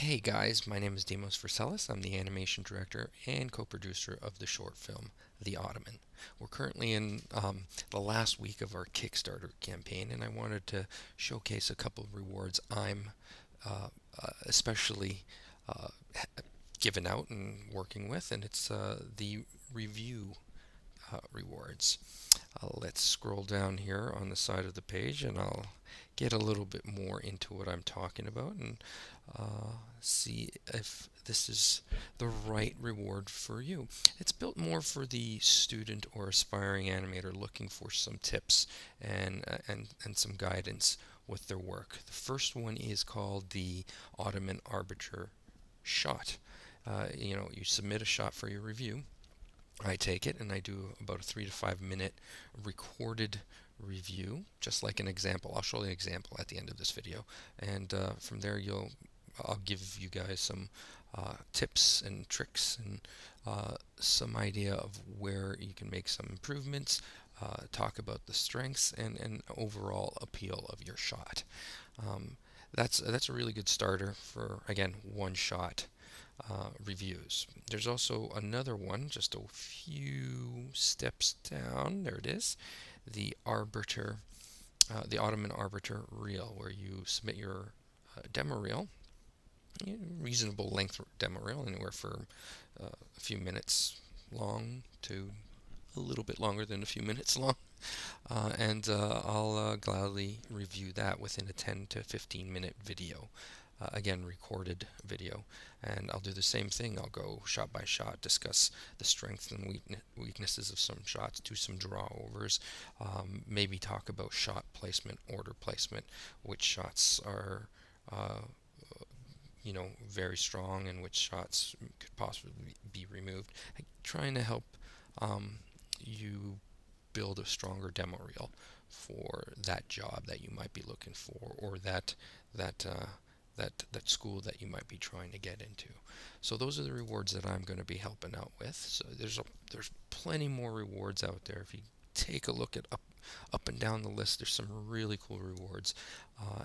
Hey guys, my name is Dimos Versalis. I'm the animation director and co-producer of the short film The Ottoman. We're currently in the last week of our Kickstarter campaign, and I wanted to showcase a couple of rewards I'm especially uh, giving out and working with, and it's the review rewards. Let's scroll down here on the side of the page and I'll get a little bit more into what I'm talking about and see if this is the right reward for you. It's built more for the student or aspiring animator looking for some tips and some guidance with their work. The first one is called the Ottoman Arbiter shot. You submit a shot for your review. I take it and I do about a 3 to 5 minute recorded review, just like an example. I'll show you an example at the end of this video, and from there I'll give you guys some tips and tricks and some idea of where you can make some improvements, talk about the strengths and overall appeal of your shot. That's a really good starter for, again, one shot reviews. There's also another one just a few steps down. There it is, the Arbiter, the Ottoman Arbiter reel, where you submit your demo reel, reasonable length demo reel, anywhere from a few minutes long to a little bit longer than a few minutes long. And I'll gladly review that within a 10 to 15 minute video. Again, recorded video. And I'll do the same thing. I'll go shot by shot, discuss the strengths and weaknesses of some shots, do some drawovers, maybe talk about shot placement, order placement, which shots are very strong and which shots could possibly be removed. Trying to help you build a stronger demo reel for that job that you might be looking for, or that school that you might be trying to get into. So those are the rewards that I'm going to be helping out with. So there's plenty more rewards out there. If you take a look at up and down the list, there's some really cool rewards,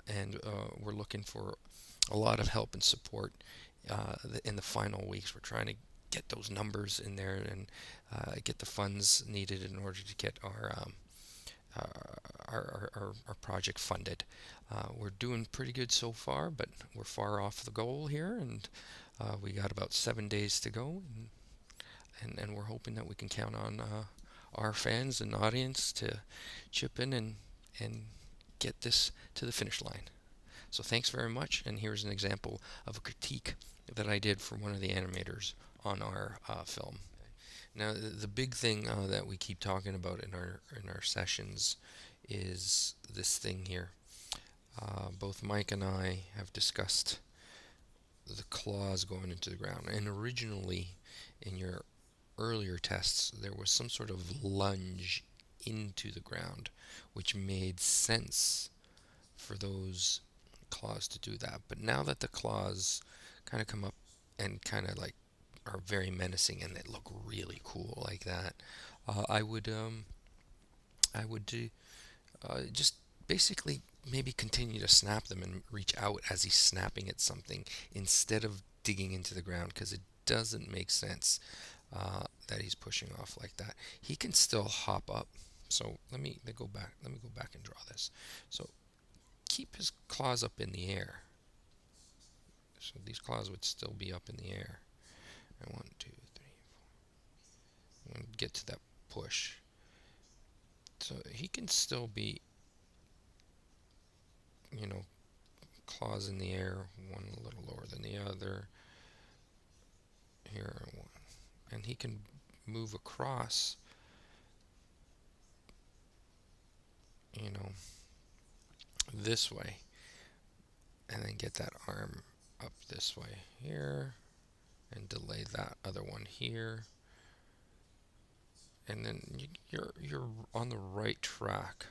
and we're looking for a lot of help and support in the final weeks. We're trying to get those numbers in there and get the funds needed in order to get our project funded. We're doing pretty good so far, but we're far off the goal here, and we got about 7 days to go, and we're hoping that we can count on our fans and audience to chip in and get this to the finish line. So thanks very much, and here's an example of a critique that I did for one of the animators on our film. Now, the big thing that we keep talking about in our sessions is this thing here. Both Mike and I have discussed the claws going into the ground, and originally in your earlier tests there was some sort of lunge into the ground, which made sense for those claws to do that. But now that the claws kind of come up and kind of like are very menacing and they look really cool like that, I would just basically maybe continue to snap them and reach out as he's snapping at something instead of digging into the ground, because it doesn't make sense that he's pushing off like that. He can still hop up. So let me go back and draw this. So keep his claws up in the air. So these claws would still be up in the air. And 1, 2, 3, 4. And get to that push. So he can still be, claws in the air, one a little lower than the other. Here, one. And he can move across, this way, and then get that arm up this way here, and delay that other one here, and then you're on the right track